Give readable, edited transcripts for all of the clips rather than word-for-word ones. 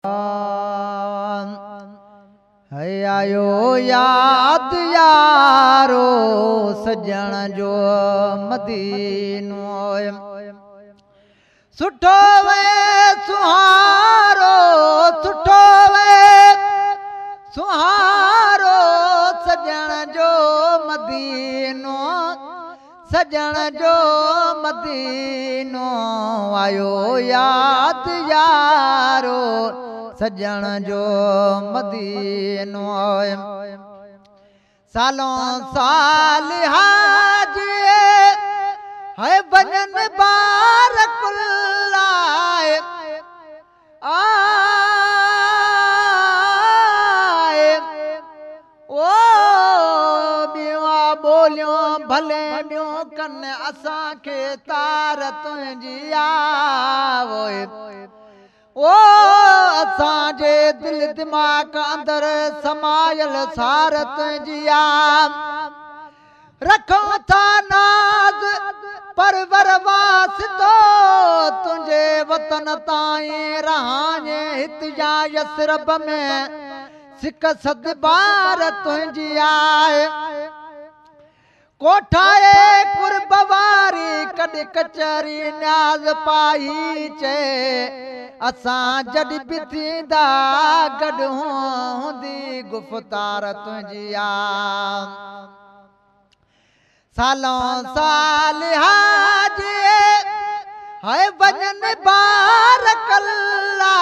है आयो याद यारो सजण जो मदीनो सुठो वे सुहारो सुठो वे सुहारो सजण जो मदीनो सजण जो मदीनो आयो याद यारो सजण जो मदीनो सालों साल हाजी है बजन बार कुल्लाए आए ओ बिवा बोलियों भले बियों कन असां के तार तुझी आवोए ओ असांजे दिल दिमाग अंदर समायल सार तुझी रखो था नाज परवर वासितो तुझे वतन ताईं रहाने हित या यसरब में सिक सद बार तुझी आए कोठाए कुर्बवारी कद कचरी न्याज पाई चे असां जड भी थींदा गड हूंदी गुफ्तार तुझी सालों साल हाजी है वजन बार कल्ला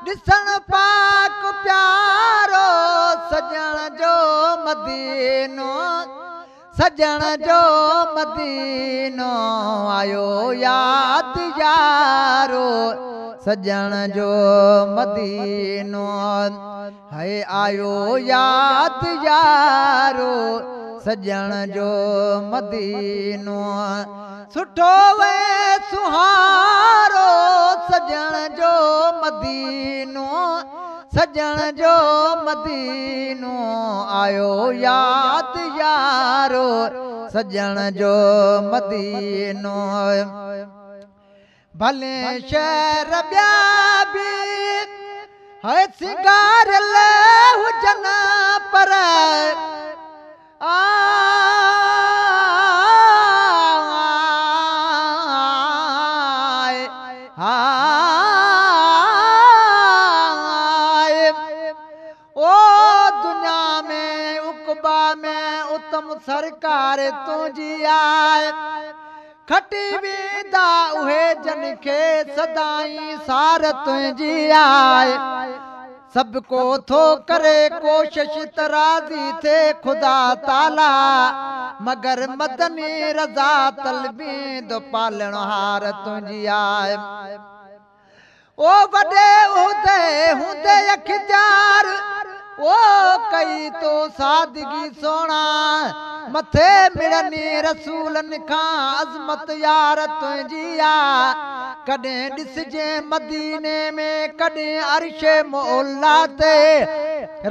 ॾिसण पाक प्यारो सजण जो मदीनो सजण जो मदीनो आयो याद यारो सजण जो मदीनो है आयो याद यारो सजण जो मदीनो सुठो वे सुहारो सजण जो मदीनो सजण जो मदीनो आयो याद यारो सजण जो मदीनो भले शहर ॿिया बि है सिंगारियल हुजनि पर सरकार तुझी आए खटी वेंदा उहे जन खे सदाई सार तुझी आए सब को थो करे कोशिश तराज़ी थे खुदा ताला मगर मदनी रज़ा तलबी दो पालण हार तुझी आए ओ वडे उहदे हुंदे अखियार ओ कई तो सादगी सोना मथे मिलनी रसूलन खां अज़मत यार तुझी कॾहिं ॾिसजे मदीने में कॾहिं अर्श मौला ते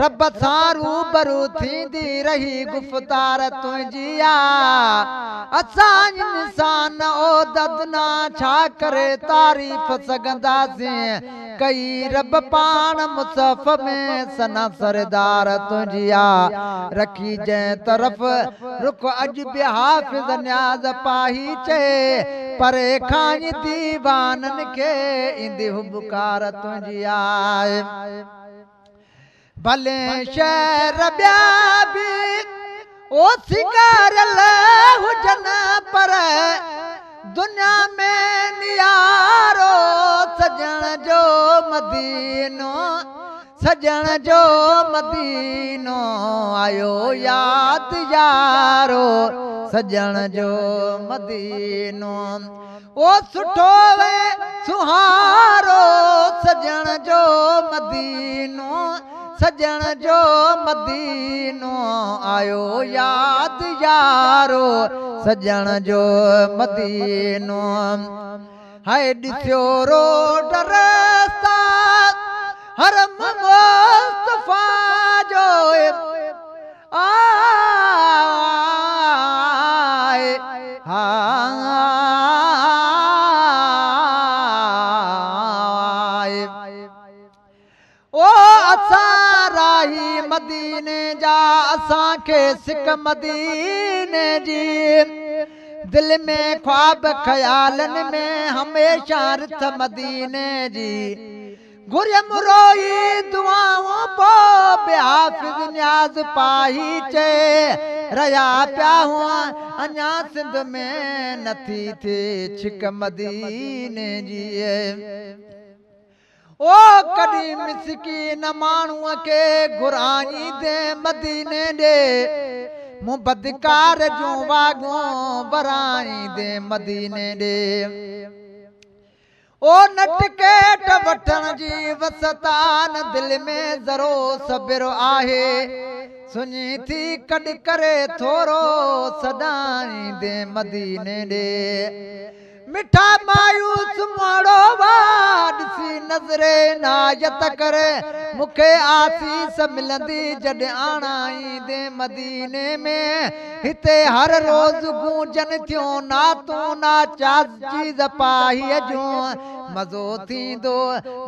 रब सां रूबरू थींदी रही गुफ्तार तुझी असां इंसान ओदद ना छा करे तारीफ़ सघंदासीं कई रब पाण मुसफ़ में सना सरदार तुझी रखी जंहिं तरफ़ रुख अज भी हाफिज न्याज पाही चे परे खाई दीवानन के इंदी हुबकार तुझी आए भले शहर ॿिया बि ओ सिंगारियल हुजनि पर दुनिया में नियारो सजण जो मदीनो सजण जो मदीनो आयो याद यारो सजण जो मदीनो ओ सुठो वे सुहारो सजण जो मदीनो सजण जो मदीनो आयो याद यारो सजण जो मदीनो है ॾिसियो रोड रस्ता हरम मुस्तफा जो आए ओ असां राही मदीने जा असां के सिक मदीने जी दिल में ख्वाब ख्यालन में हमेशा रिथ मदीने जी घुरियम रोई दुआओं पो बेहाफिज न्याज पाही चे रया पिया हुआ अञा सिंध में नथी थे छिक मदीने जी ओ कॾहिं मिसकीन माण्हूअ के घुराई दे मदीने ॾे मूं बदकार जूं वाॻूं बराई दे मदीने ॾे ओ नटकेट वठण जी वसतान दिल में ज़रो सबिर आहे सुञी थी कॾ करे थोरो सदाई दे मदीने ॾे मिठा मायूस मोड़ो वाॾसी नज़रे नायत करे मूंखे आसीस मिलंदी जॾहिं आणाई दे मदीने में हिते हर रोज़ गूंजन थियूं नातूं नाचा चीज़ पाहीअ जूं मज़ो थींदो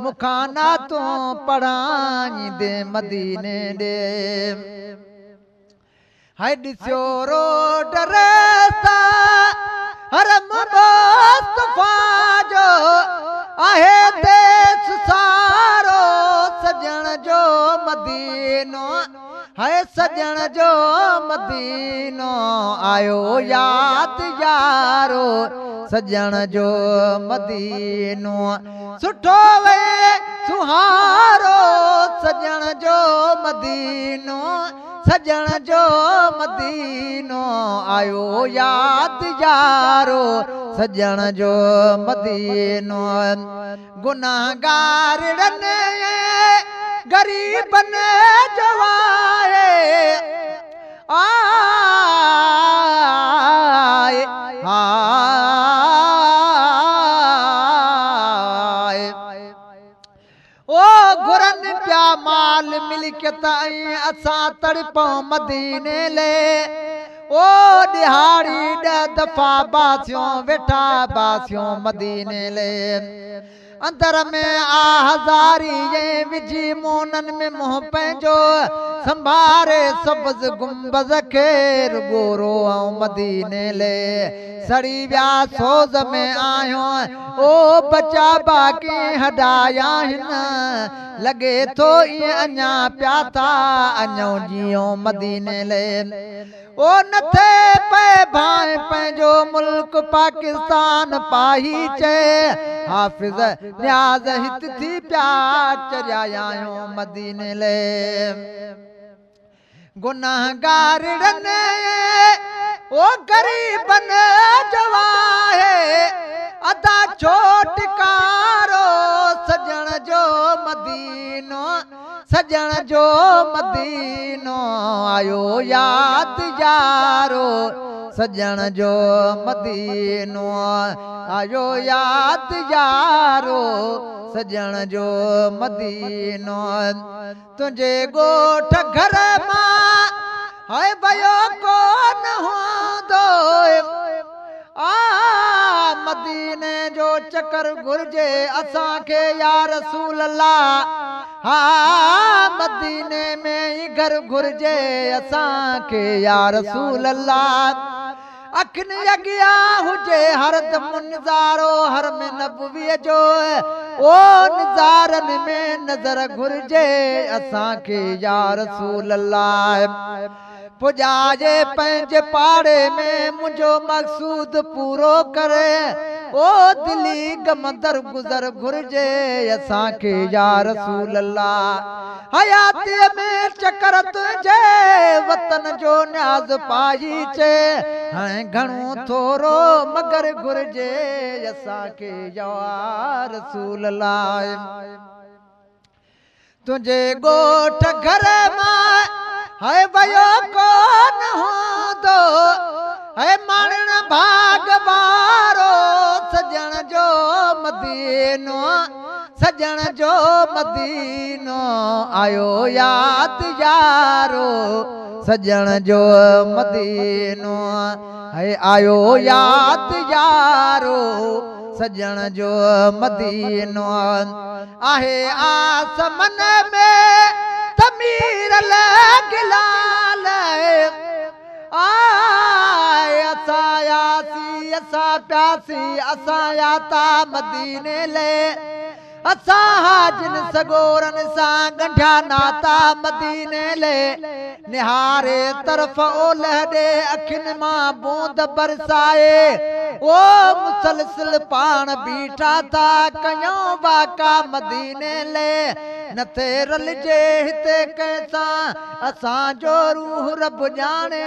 मूंखां नातूं पढ़ाई दे मदीने ॾे हाय ॾिसो रोड रस्ता हरम मुस्तफा जो आहे देश सारो सजण जो मदीनो है सजण जो मदीनो आयो याद यारो सजण जो मदीनो सुठो वे सुहारो सजण जो मदीनो सजण जो मदीनो आयो याद यारो सजण जो मदीनो गुनाहगारन गरीबन जो आहे आए आए ओ घुरन पिया माल मिल्कियत असां तड़पऊं मदीने ले ओ दिहाड़ी 10 दफ़ा बासियों वेठा बासियों मदीने ले अंदर में हज़ारी ये विझी मोनन में मोह पंहिंजो संभारे सब्ज़ गुंबज़ खे रुगोरो ऐं मदीने ले सड़ी विया सोज़ में आहियो ओ बचा बाकी हॾाया हिन लॻे थो ईअं अञा पिया था अञो जियो मदीने ले ओ नथे पे भाए पंहिंजो मुल्क पाकिस्तान पाही चे हाफ़िज़ न्याज़ हित थी पिया चरिया आहियो मदीने ले गुनाहगारन ओ गरीबन जो आहे अदा छोटकारो सजण जो मदीनो सजण जो मदीनो आयो याद यारो सजण जो मदीनो आयो याद यारो सजण जो मदीनो तुंहिंजे ॻोठ घर मां हाय भयो कोन हूंदो मदीने जो चकर घुर्जे असांखे या रसूल अल्लाह हा मदीने में ही घर घुर्जे असांखे या रसूल अल्लाह अखियुनि अॻियां हुजे हरदम निज़ारो हर में नबवीअ जो ओ निज़ारनि में नज़र घुर्जे असांखे या रसूल अल्लाह पुॼाजे पंहिंजे पाड़े में मुंहिंजो मक़सूद पूरो करे ओ दिली गमंदर गुज़र घुर्जे असांखे या रसूल अल्लाह हयातीअ में चकर तुंहिंजे वतन जो न्याज़ पाही चे हाणे घणो थोरो मगर घुर्जे असांखे या रसूल अल्लाह तुंहिंजे ॻोठ घर मां है भयो कोन हूंदो है माणन भाग वारो सजण जो मदीनो सजण जो मदीनो आयो याद यारो सजण जो मदीनो है आयो याद यारो सजण जो मदीनो आहे आसमन में तमीर गिलाल आए असां यासी असां प्यासी असां याता मदीने ले असां हाजिन सगोरन सां गंढिया नाता मदीने ले निहारे तरफ ओलह दे अखियुनि मां बूंद बरसाए ओ मुसलसिल पाण बीठा था कयूं वाका मदीने ले नथे रलिजे हिते कंहिंसां असांजो रूह रब ॼाणे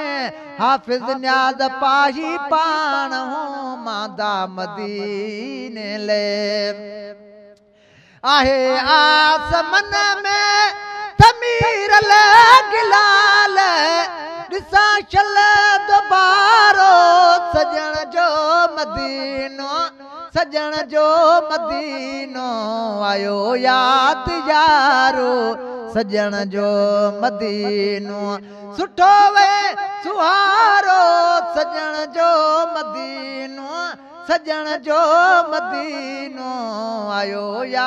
हाफ़िज़ न्याज़ पाही पाण हूं मांदा मदीने ले आहे आसमन में तमीर गिलाल ॾिसां शल दुबारो सजण जो मदीनो सजण जो मदीनो आयो याद यारो सजण जो मदीनो सुठो वे सुहारो सजण जो मदीनो सजण जो मदीनो आयो याद